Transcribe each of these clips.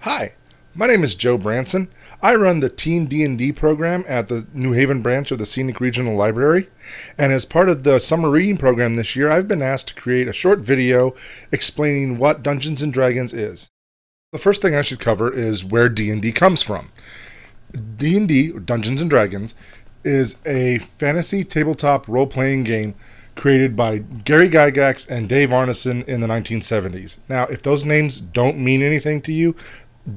Hi, my name is Joe Branson. I run the Teen D&D program at the New Haven branch of the Scenic Regional Library, and as part of the summer reading program this year, I've been asked to create a short video explaining what Dungeons & Dragons is. The first thing I should cover is where D&D comes from. D&D, Dungeons & Dragons, is a fantasy tabletop role-playing game created by Gary Gygax and Dave Arneson in the 1970s. Now, if those names don't mean anything to you,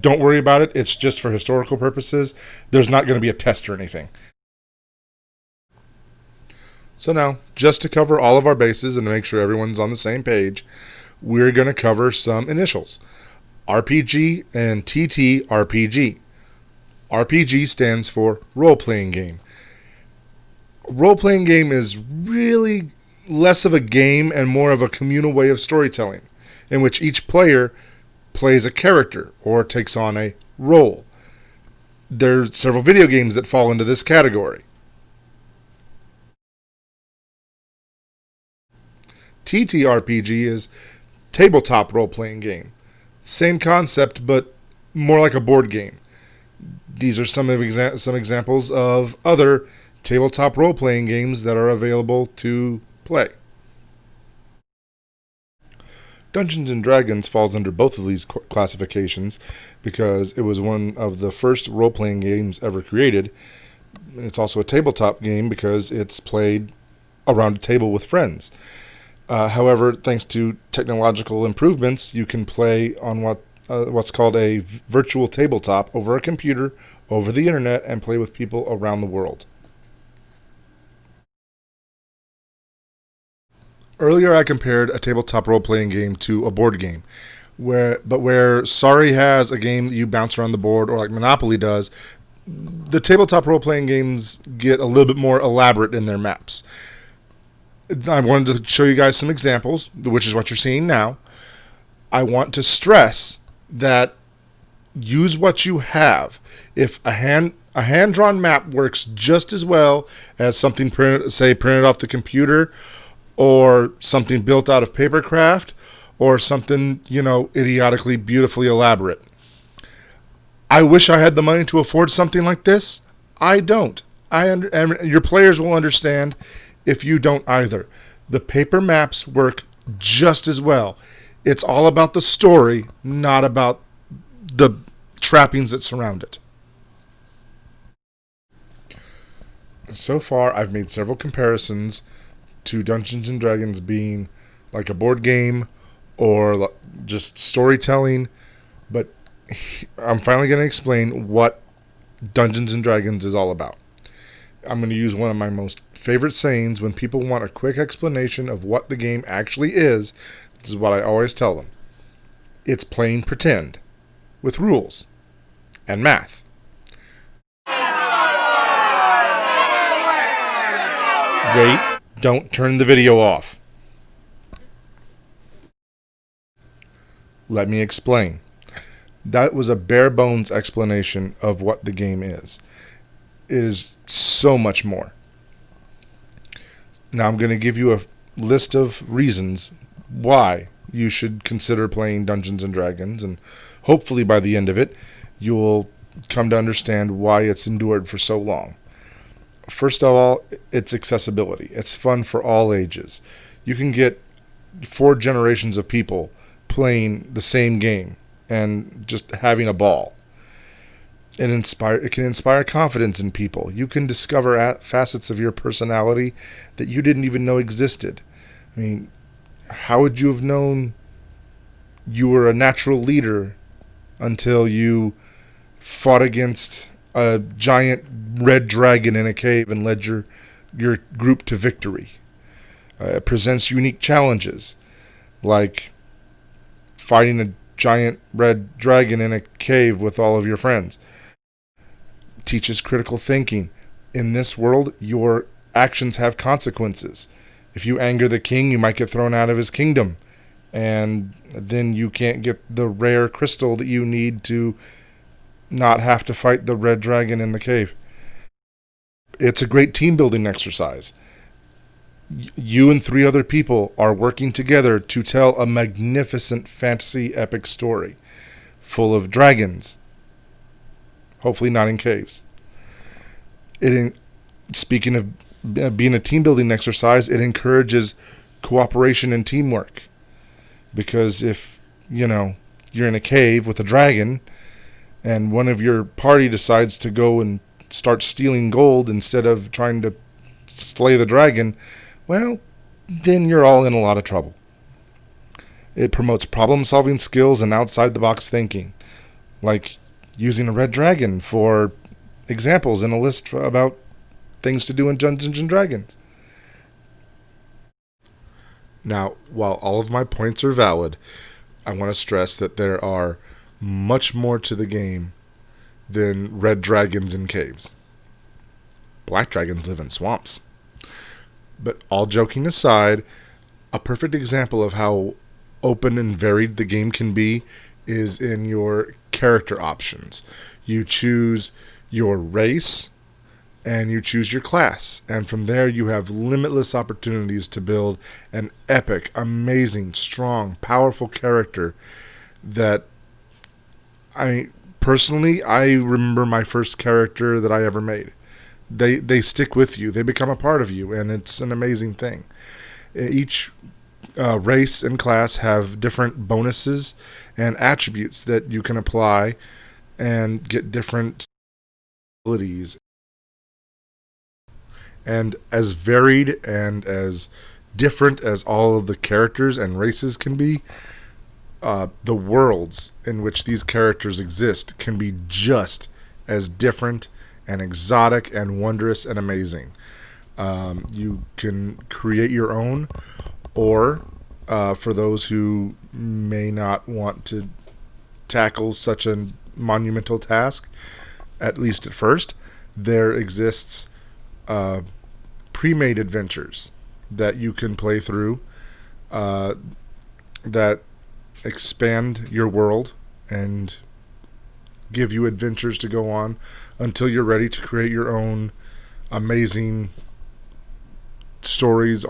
don't worry about it. It's just for historical purposes. There's not going to be a test or anything. So now, just to cover all of our bases and to make sure everyone's on the same page, we're going to cover some initials. RPG and TTRPG. RPG stands for role-playing game. Role-playing game is really less of a game and more of a communal way of storytelling, in which each player plays a character or takes on a role. There are several video games that fall into this category. TTRPG is tabletop role-playing game. Same concept, but more like a board game. These are some examples of other tabletop role-playing games that are available to play. Dungeons & Dragons falls under both of these classifications because it was one of the first role-playing games ever created. It's also a tabletop game because it's played around a table with friends. However, thanks to technological improvements, you can play on what's called a virtual tabletop over a computer, over the internet, and play with people around the world. Earlier, I compared a tabletop role-playing game to a board game, where Sorry has a game that you bounce around the board, or like Monopoly does, the tabletop role-playing games get a little bit more elaborate in their maps. I wanted to show you guys some examples, which is what you're seeing now. I want to stress that use what you have. If a hand-drawn map works just as well as something printed off the computer, or something built out of papercraft, or something, idiotically beautifully elaborate. I wish I had the money to afford something like this. I don't. And your players will understand if you don't either. The paper maps work just as well. It's all about the story, not about the trappings that surround it. So far, I've made several comparisons to Dungeons & Dragons being like a board game or just storytelling, but I'm finally going to explain what Dungeons & Dragons is all about. I'm going to use one of my most favorite sayings when people want a quick explanation of what the game actually is. This is what I always tell them. It's playing pretend with rules and math. Wait. Don't turn the video off. Let me explain. That was a bare bones explanation of what the game is. It is so much more. Now I'm going to give you a list of reasons why you should consider playing Dungeons & Dragons, and hopefully by the end of it, you'll come to understand why it's endured for so long. First of all, it's accessibility. It's fun for all ages. You can get 4 generations of people playing the same game and just having a ball. It can inspire confidence in people. You can discover facets of your personality that you didn't even know existed. I mean, how would you have known you were a natural leader until you fought against a giant red dragon in a cave and led your group to victory? It presents unique challenges, like fighting a giant red dragon in a cave with all of your friends. Teaches critical thinking. In this world, your actions have consequences. If you anger the king, you might get thrown out of his kingdom, and then you can't get the rare crystal that you need to not have to fight the red dragon in the cave. It's a great team building exercise. You and 3 other people are working together to tell a magnificent fantasy epic story. full of dragons. Hopefully not in caves. Speaking of being a team building exercise, it encourages cooperation and teamwork. Because if, you're in a cave with a dragon and one of your party decides to go and start stealing gold instead of trying to slay the dragon, well, then you're all in a lot of trouble. It promotes problem-solving skills and outside-the-box thinking, like using a red dragon for examples in a list about things to do in Dungeons and Dragons. Now, while all of my points are valid, I want to stress that there are much more to the game than red dragons in caves. Black dragons live in swamps. But all joking aside, a perfect example of how open and varied the game can be is in your character options. You choose your race and you choose your class, and from there you have limitless opportunities to build an epic, amazing, strong, powerful character that I remember my first character that I ever made. They stick with you, they become a part of you, and it's an amazing thing. Each race and class have different bonuses and attributes that you can apply and get different abilities. And as varied and as different as all of the characters and races can be, the worlds in which these characters exist can be just as different and exotic and wondrous and amazing. You can create your own, or for those who may not want to tackle such a monumental task, at least at first, there exists pre-made adventures that you can play through that expand your world and give you adventures to go on until you're ready to create your own amazing stories.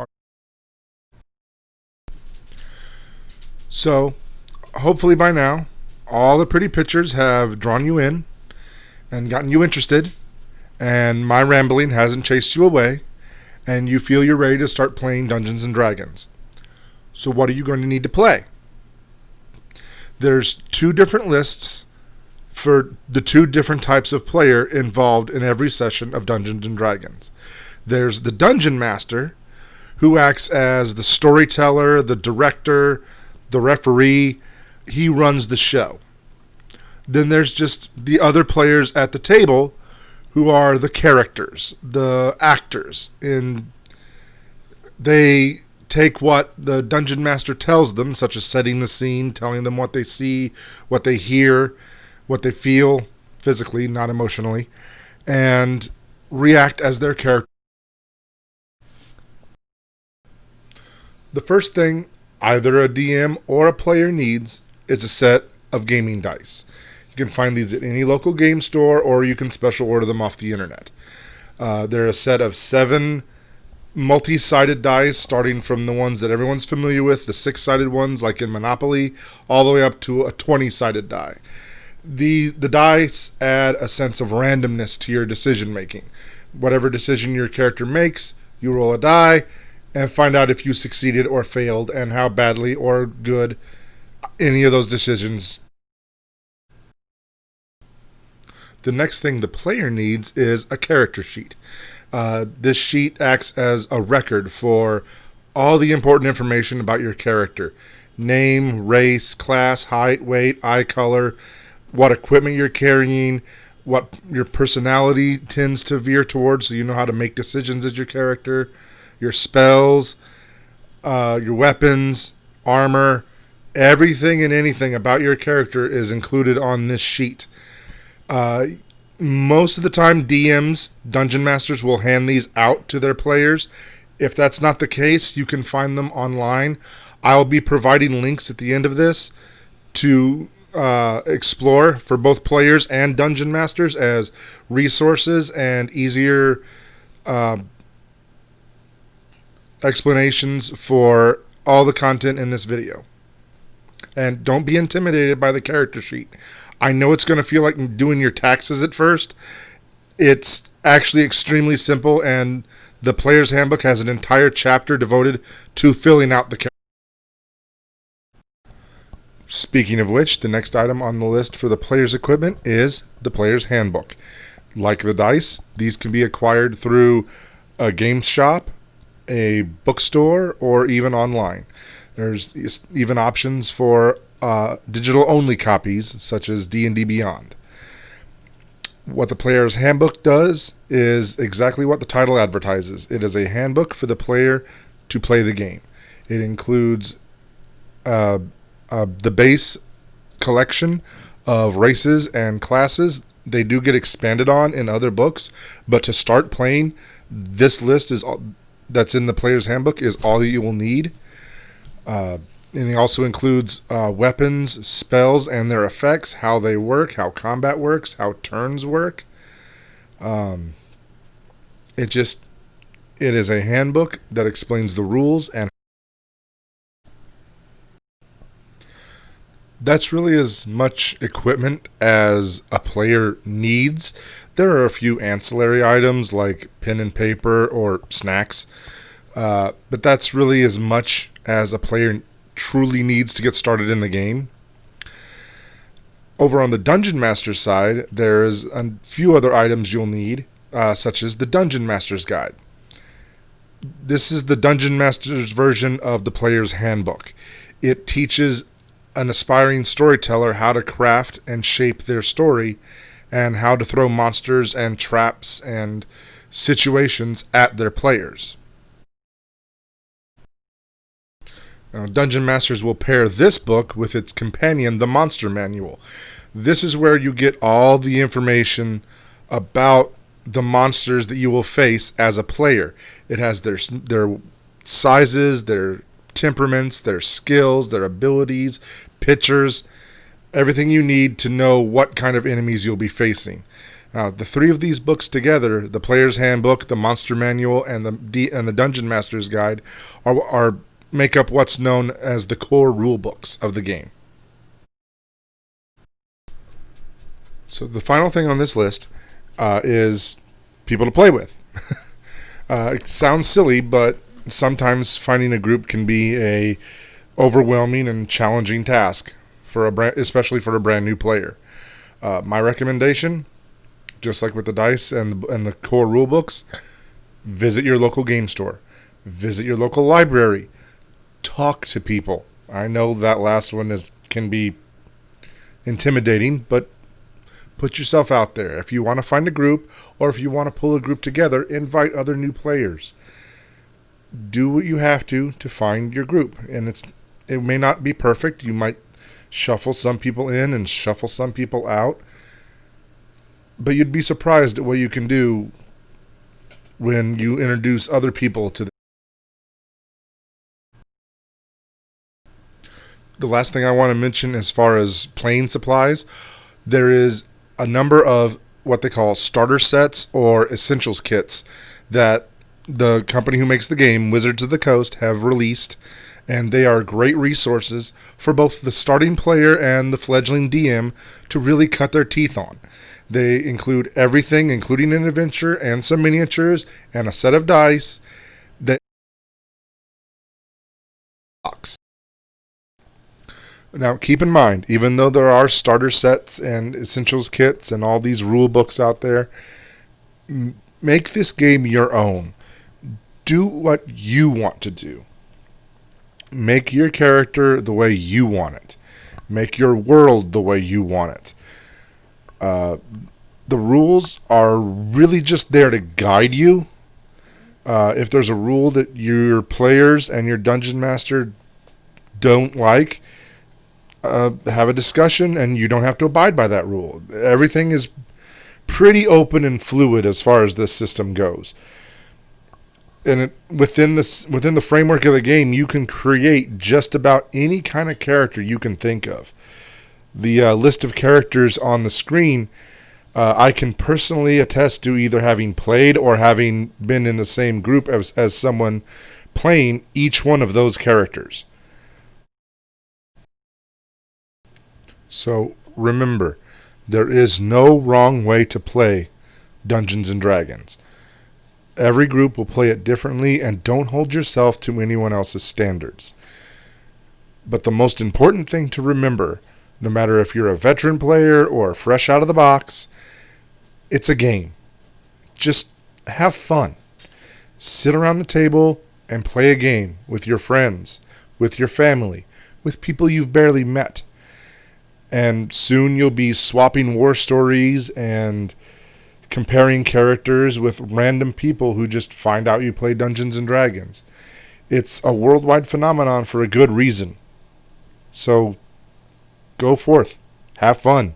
So, hopefully by now, all the pretty pictures have drawn you in and gotten you interested, and my rambling hasn't chased you away, and you feel you're ready to start playing Dungeons and Dragons. So what are you going to need to play? There's 2 different lists for the 2 different types of player involved in every session of Dungeons and Dragons. There's the Dungeon Master, who acts as the storyteller, the director, the referee. He runs the show. Then there's just the other players at the table, who are the characters, the actors. And they take what the Dungeon Master tells them, such as setting the scene, telling them what they see, what they hear, what they feel physically, not emotionally, and react as their character. The first thing either a DM or a player needs is a set of gaming dice. You can find these at any local game store, or you can special order them off the internet. They're a set of 7 multi-sided dice, starting from the ones that everyone's familiar with, the 6-sided ones like in Monopoly, all the way up to a 20-sided die. The dice add a sense of randomness to your decision making. Whatever decision your character makes, you roll a die and find out if you succeeded or failed, and how badly or good any of those decisions. The next thing the player needs is a character sheet. This sheet acts as a record for all the important information about your character. Name, race, class, height, weight, eye color, what equipment you're carrying, what your personality tends to veer towards, so you know how to make decisions as your character, your spells, your weapons, armor. Everything and anything about your character is included on this sheet. Most of the time, DMs, Dungeon Masters, will hand these out to their players. If that's not the case, you can find them online. I'll be providing links at the end of this to explore for both players and Dungeon Masters as resources and easier explanations for all the content in this video. And don't be intimidated by the character sheet. I know it's going to feel like doing your taxes at first. It's actually extremely simple, and the player's handbook has an entire chapter devoted to filling out the character. Speaking of which, the next item on the list for the player's equipment is the player's handbook. Like the dice, these can be acquired through a game shop, a bookstore, or even online. There's even options for digital-only copies, such as D&D Beyond. What the player's handbook does is exactly what the title advertises. It is a handbook for the player to play the game. It includes the base collection of races and classes. They do get expanded on in other books, but to start playing, this list is all that's in the player's handbook is all you will need. And it also includes weapons, spells, and their effects, how they work, how combat works, how turns work. Um, it is a handbook that explains the rules, and that's really as much equipment as a player needs. There are a few ancillary items like pen and paper or snacks, but that's really as much as a player truly needs to get started in the game. Over on the Dungeon Master side, there's a few other items you'll need, such as the Dungeon Master's Guide. This is the Dungeon Master's version of the player's handbook. It teaches an aspiring storyteller how to craft and shape their story and how to throw monsters and traps and situations at their players. Now, Dungeon Masters will pair this book with its companion, the Monster Manual. This is where you get all the information about the monsters that you will face as a player. It has their sizes, their temperaments, their skills, their abilities, pictures, everything you need to know what kind of enemies you'll be facing. Now, the three of these books together, the Player's Handbook, the Monster Manual, and the Dungeon Master's Guide, are make up what's known as the core rule books of the game. So the final thing on this list is people to play with. It sounds silly, but sometimes finding a group can be a overwhelming and challenging task especially for a brand new player. My recommendation, just like with the dice and the core rule books, visit your local game store, visit your local library, talk to people. I know that last one can be intimidating, but put yourself out there. If you want to find a group, or if you want to pull a group together, invite other new players. Do what you have to find your group, and it may not be perfect. You might shuffle some people in and shuffle some people out, but you'd be surprised at what you can do when you introduce other people to the last thing I want to mention as far as playing supplies, there is a number of what they call starter sets or essentials kits that the company who makes the game, Wizards of the Coast, have released, and they are great resources for both the starting player and the fledgling DM to really cut their teeth on. They include everything, including an adventure and some miniatures and a set of dice that box. Now, keep in mind, even though there are starter sets and essentials kits and all these rule books out there, make this game your own. Do what you want to do. Make your character the way you want it. Make your world the way you want it. The rules are really just there to guide you. If there's a rule that your players and your dungeon master don't like, have a discussion, and you don't have to abide by that rule. Everything is pretty open and fluid as far as this system goes. And within the framework of the game, you can create just about any kind of character you can think of. The list of characters on the screen, I can personally attest to either having played or having been in the same group as someone playing each one of those characters. So remember, there is no wrong way to play Dungeons and Dragons. Every group will play it differently, and don't hold yourself to anyone else's standards. But the most important thing to remember, no matter if you're a veteran player or fresh out of the box, it's a game. Just have fun. Sit around the table and play a game with your friends, with your family, with people you've barely met. And soon you'll be swapping war stories and comparing characters with random people who just find out you play Dungeons and Dragons. It's a worldwide phenomenon for a good reason. So go forth. Have fun.